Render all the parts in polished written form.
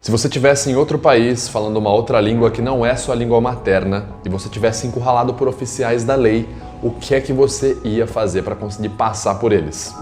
Se você estivesse em outro país, falando uma outra língua que não é sua língua materna, e você tivesse encurralado por oficiais da lei, o que é que você ia fazer para conseguir passar por eles?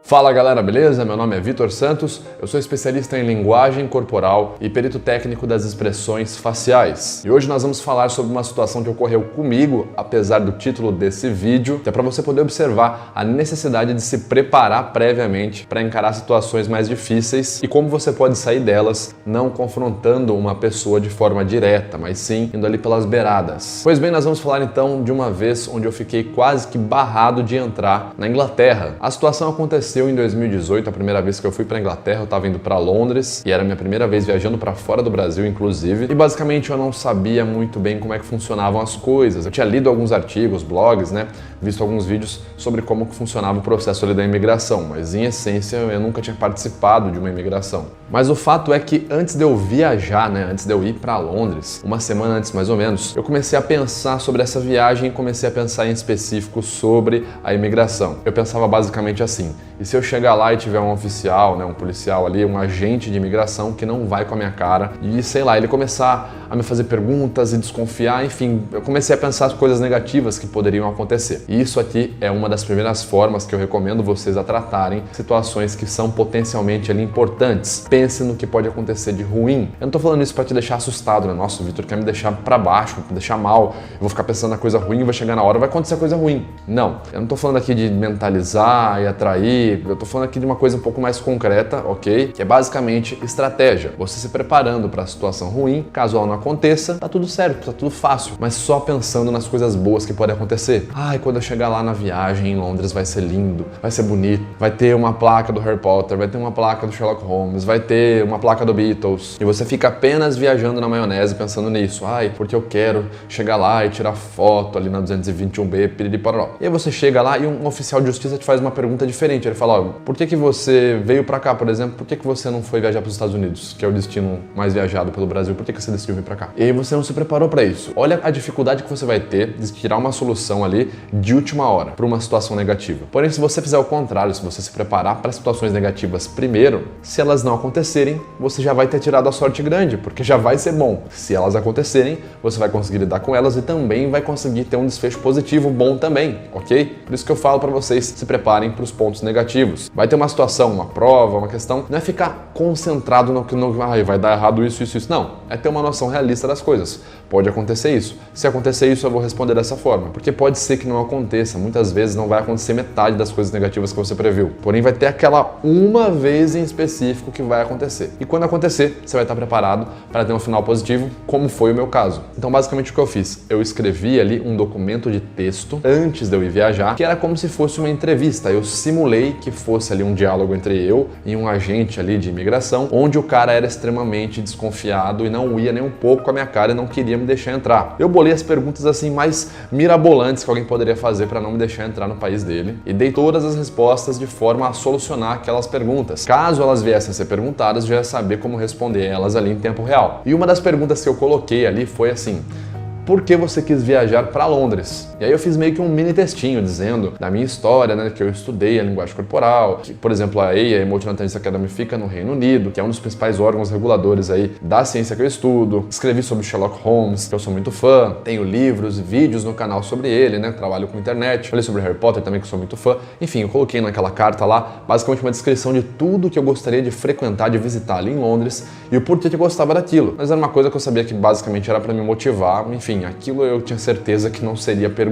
Fala galera, beleza? Meu nome é Vitor Santos, eu sou especialista em linguagem corporal e perito técnico das expressões faciais. E hoje nós vamos falar sobre uma situação que ocorreu comigo, apesar do título desse vídeo, que é para você poder observar a necessidade de se preparar previamente para encarar situações mais difíceis e como você pode sair delas não confrontando uma pessoa de forma direta, mas sim indo ali pelas beiradas. Pois bem, nós vamos falar então de uma vez onde eu fiquei quase que barrado de entrar na Inglaterra. A situação aconteceu em 2018, a primeira vez que eu fui para Inglaterra, eu estava indo para Londres e era a minha primeira vez viajando para fora do Brasil, inclusive. E basicamente eu não sabia muito bem como é que funcionavam as coisas. Eu tinha lido alguns artigos, blogs, né? Visto alguns vídeos sobre como que funcionava o processo ali da imigração, mas em essência eu nunca tinha participado de uma imigração. Mas o fato é que antes de eu viajar, né? Antes de eu ir para Londres, uma semana antes mais ou menos, eu comecei a pensar sobre essa viagem e comecei a pensar em específico sobre a imigração. Eu pensava basicamente assim: e se eu chegar lá e tiver um oficial, né, um policial ali, um agente de imigração que não vai com a minha cara e, sei lá, ele começar a me fazer perguntas e desconfiar, enfim, eu comecei a pensar as coisas negativas que poderiam acontecer. E isso aqui é uma das primeiras formas que eu recomendo vocês a tratarem situações que são potencialmente ali importantes. Pense no que pode acontecer de ruim. Eu não tô falando isso para te deixar assustado, né? Nossa, o Vitor quer me deixar para baixo, me deixar mal, eu vou ficar pensando na coisa ruim e vai chegar na hora, vai acontecer coisa ruim. Não, eu não tô falando aqui de mentalizar e atrair, eu tô falando aqui de uma coisa um pouco mais concreta, ok? Que é basicamente estratégia. Você se preparando para a situação ruim, caso ela não aconteça, tá tudo certo, tá tudo fácil, mas só pensando nas coisas boas que podem acontecer. Ai, quando eu chegar lá na viagem em Londres vai ser lindo, vai ser bonito, vai ter uma placa do Harry Potter, vai ter uma placa do Sherlock Holmes, vai ter uma placa do Beatles, e você fica apenas viajando na maionese pensando nisso. Ai, porque eu quero chegar lá e tirar foto ali na 221B, piririporó. E aí você chega lá e um oficial de justiça te faz uma pergunta diferente. Ele fala: ó, por que você veio pra cá, por exemplo? Por que você não foi viajar para os Estados Unidos, que é o destino mais viajado pelo Brasil? Por que você decidiu vir pra cá? E aí você não se preparou para isso. Olha a dificuldade que você vai ter de tirar uma solução ali de última hora para uma situação negativa. Porém, se você fizer o contrário, se você se preparar para situações negativas primeiro, se elas não acontecerem, você já vai ter tirado a sorte grande, porque já vai ser bom. Se elas acontecerem, você vai conseguir lidar com elas e também vai conseguir ter um desfecho positivo bom também, ok? Por isso que eu falo para vocês, se preparem para os pontos negativos. Vai ter uma situação, uma prova, uma questão, não é ficar concentrado no que vai dar errado isso. Não, é ter uma noção realista das coisas. Pode acontecer isso. Se acontecer isso, eu vou responder dessa forma, porque pode ser que não aconteça. Muitas vezes não vai acontecer metade das coisas negativas que você previu. Porém, vai ter aquela uma vez em específico que vai acontecer. E quando acontecer, você vai estar preparado para ter um final positivo, como foi o meu caso. Então, basicamente, o que eu fiz? Eu escrevi ali um documento de texto antes de eu ir viajar, que era como se fosse uma entrevista. Eu simulei que fosse ali um diálogo entre eu e um agente ali de imigração, onde o cara era extremamente desconfiado e não ia nem um pouco com a minha cara e não queria me deixar entrar. Eu bolei as perguntas assim mais mirabolantes que alguém poderia fazer para não me deixar entrar no país dele e dei todas as respostas de forma a solucionar aquelas perguntas. Caso elas viessem a ser perguntadas, eu já ia saber como responder elas ali em tempo real. E uma das perguntas que eu coloquei ali foi assim: por que você quis viajar para Londres? E aí eu fiz meio que um mini textinho dizendo da minha história, né, que eu estudei a linguagem corporal, que, por exemplo, a EIA, a Emotional Intelligence Academy, fica no Reino Unido, que é um dos principais órgãos reguladores aí da ciência que eu estudo. Escrevi sobre Sherlock Holmes, que eu sou muito fã, tenho livros e vídeos no canal sobre ele, né, trabalho com internet. Falei sobre Harry Potter também, que eu sou muito fã. Enfim, eu coloquei naquela carta lá, basicamente uma descrição de tudo que eu gostaria de frequentar, de visitar ali em Londres e o porquê que eu gostava daquilo. Mas era uma coisa que eu sabia que basicamente era para me motivar, enfim, aquilo eu tinha certeza que não seria perguntado.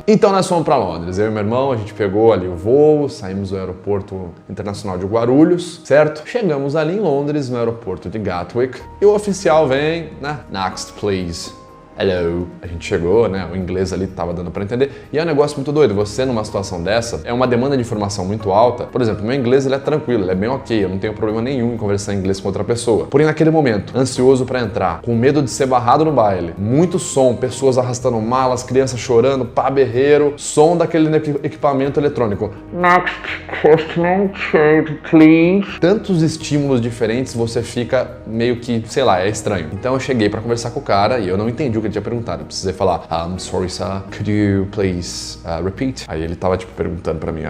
Então nós fomos para Londres, eu e meu irmão, a gente pegou ali o voo, saímos do aeroporto internacional de Guarulhos, certo? Chegamos ali em Londres, no aeroporto de Gatwick, e o oficial vem, né? Next, please. Hello. A gente chegou, né? O inglês ali tava dando pra entender. E é um negócio muito doido. Você, numa situação dessa, é uma demanda de informação muito alta. Por exemplo, meu inglês ele é tranquilo, ele é bem ok. Eu não tenho problema nenhum em conversar em inglês com outra pessoa. Porém, naquele momento, ansioso pra entrar, com medo de ser barrado no baile, muito som, pessoas arrastando malas, crianças chorando, pá berreiro, som daquele equipamento eletrônico. Next question, please. Tantos estímulos diferentes, você fica meio que, sei lá, é estranho. Então eu cheguei pra conversar com o cara e eu não entendi o que que ele tinha perguntado. Eu precisei falar, sorry sir, could you please repeat? Aí ele tava tipo perguntando pra mim,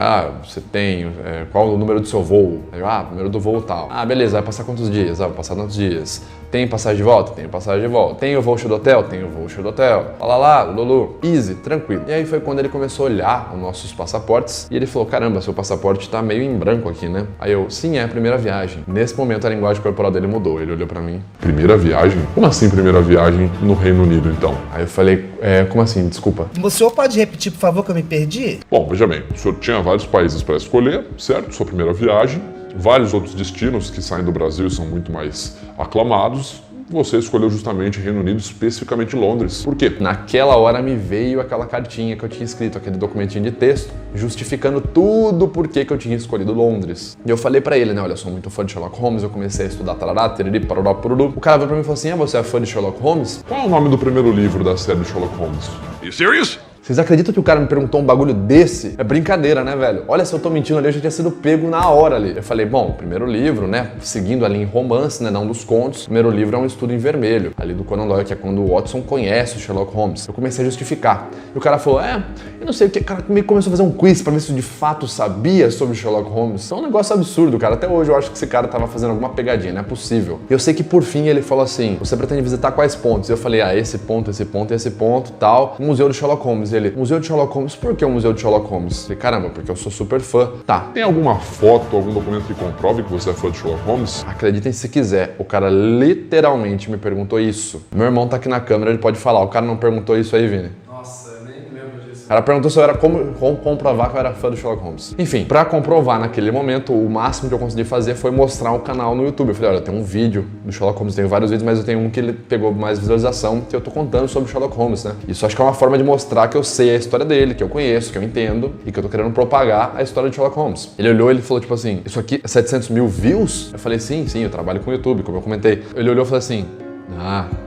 você tem, qual o número do seu voo? Aí eu, número do voo tal. Beleza, vai passar quantos dias? Vai passar quantos dias? Tem passagem de volta? Tenho passagem de volta. Tem o voucher do hotel? Tenho o voucher do hotel. Lá, Lulu. Easy, tranquilo. E aí foi quando ele começou a olhar os nossos passaportes e ele falou, caramba, seu passaporte tá meio em branco aqui, né? Aí eu, sim, é a primeira viagem. Nesse momento a linguagem corporal dele mudou. Ele olhou pra mim. Primeira viagem? Como assim primeira viagem no Reino Unido, então? Aí eu falei, como assim? Desculpa. O senhor pode repetir, por favor, que eu me perdi? Bom, veja bem, o senhor tinha vários países para escolher, certo? Sua primeira viagem, vários outros destinos que saem do Brasil e são muito mais aclamados. Você escolheu justamente Reino Unido, especificamente Londres. Por quê? Naquela hora me veio aquela cartinha que eu tinha escrito, aquele documentinho de texto, justificando tudo por que eu tinha escolhido Londres. E eu falei pra ele, né, olha, eu sou muito fã de Sherlock Holmes, eu comecei a estudar tarará, tereri, paroró, pururu. O cara veio pra mim e falou assim, você é fã de Sherlock Holmes? Qual é o nome do primeiro livro da série de Sherlock Holmes? Are you serious? Vocês acreditam que o cara me perguntou um bagulho desse? É brincadeira, né, velho? Olha, se eu tô mentindo ali, eu já tinha sido pego na hora ali. Eu falei, bom, primeiro livro, né, seguindo ali em romance, né, não dos contos. Primeiro livro é um estudo em vermelho, ali do Conan Doyle, que é quando o Watson conhece o Sherlock Holmes. Eu comecei a justificar. E o cara falou, eu não sei o que, cara, começou a fazer um quiz pra ver se eu de fato sabia sobre Sherlock Holmes. Isso é um negócio absurdo, cara. Até hoje eu acho que esse cara tava fazendo alguma pegadinha, não é possível. E eu sei que por fim ele falou assim, você pretende visitar quais pontos? E eu falei, esse ponto, esse ponto, esse ponto, tal. O Museu do Sherlock Holmes. Ele, Museu de Sherlock Holmes, por que o Museu de Sherlock Holmes? Eu falei, caramba, porque eu sou super fã. Tá. Tem alguma foto, algum documento que comprove que você é fã de Sherlock Holmes? Acreditem se quiser, o cara literalmente me perguntou isso. Meu irmão tá aqui na câmera, ele pode falar. O cara não perguntou isso aí, Vini? Nossa, eu nem lembro disso. O cara perguntou se eu era como comprovar que eu era fã do Sherlock Holmes. Enfim, pra comprovar naquele momento, o máximo que eu consegui fazer foi mostrar um canal no YouTube. Eu falei, olha, tem um vídeo do Sherlock Holmes, tenho vários vídeos, mas eu tenho um que ele pegou mais visualização, que eu tô contando sobre o Sherlock Holmes, né? Isso acho que é uma forma de mostrar que eu sei a história dele, que eu conheço, que eu entendo e que eu tô querendo propagar a história de Sherlock Holmes. Ele olhou e ele falou, tipo assim, isso aqui é 700 mil views? Eu falei, sim, eu trabalho com o YouTube, como eu comentei. Ele olhou e falou assim,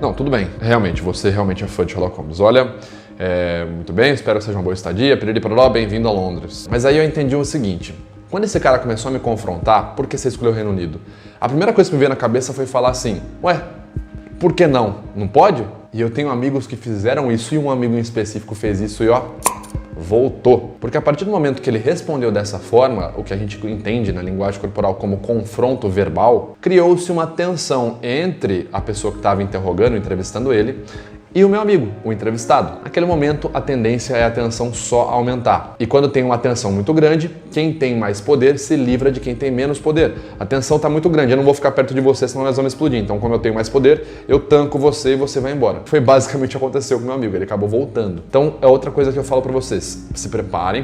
não, tudo bem, realmente, você realmente é fã de Sherlock Holmes. Olha, muito bem, espero que seja uma boa estadia, bem-vindo a Londres. Mas aí eu entendi o seguinte, quando esse cara começou a me confrontar, por que você escolheu o Reino Unido? A primeira coisa que me veio na cabeça foi falar assim, por que não? Não pode? E eu tenho amigos que fizeram isso e um amigo em específico fez isso e voltou. Porque a partir do momento que ele respondeu dessa forma, o que a gente entende na linguagem corporal como confronto verbal, criou-se uma tensão entre a pessoa que estava interrogando, entrevistando ele, e o meu amigo, o entrevistado. Naquele momento, a tendência é a tensão só aumentar. E quando tem uma tensão muito grande, quem tem mais poder se livra de quem tem menos poder. A tensão está muito grande, eu não vou ficar perto de você, senão nós vamos explodir. Então, como eu tenho mais poder, eu tanco você e você vai embora. Foi basicamente o que aconteceu com o meu amigo, ele acabou voltando. Então, é outra coisa que eu falo pra vocês. Se preparem,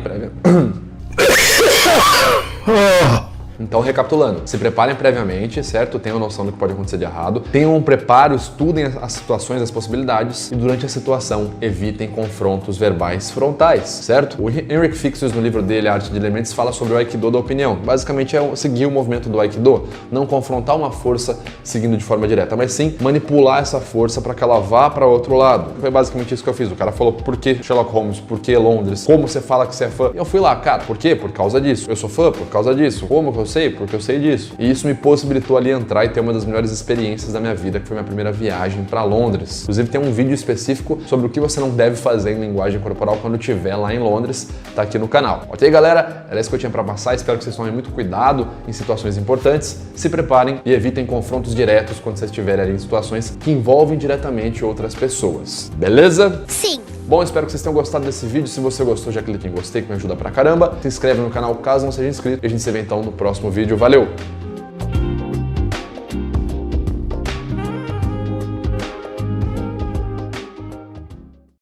Então, recapitulando, se preparem previamente, certo? Tenham noção do que pode acontecer de errado. Tenham um preparo, estudem as situações, as possibilidades e durante a situação evitem confrontos verbais frontais, certo? O Henrik Fixus, no livro dele, A Arte de Elementos, fala sobre o Aikido da opinião. Basicamente é seguir o movimento do Aikido, não confrontar uma força seguindo de forma direta, mas sim manipular essa força para que ela vá para outro lado. Foi basicamente isso que eu fiz. O cara falou, por que Sherlock Holmes? Por que Londres? Como você fala que você é fã? Eu fui lá, cara, por quê? Por causa disso. Eu sou fã por causa disso. Como que eu sei? Porque eu sei disso. E isso me possibilitou ali entrar e ter uma das melhores experiências da minha vida, que foi minha primeira viagem para Londres. Inclusive tem um vídeo específico sobre o que você não deve fazer em linguagem corporal quando estiver lá em Londres, tá aqui no canal. Ok, galera? Era isso que eu tinha para passar. Espero que vocês tomem muito cuidado em situações importantes, se preparem e evitem confrontos diretos quando vocês estiverem ali em situações que envolvem diretamente outras pessoas. Beleza? Sim. Bom, espero que vocês tenham gostado desse vídeo. Se você gostou, já clique em gostei, que me ajuda pra caramba. Se inscreve no canal caso não seja inscrito. E a gente se vê então no próximo vídeo. Valeu!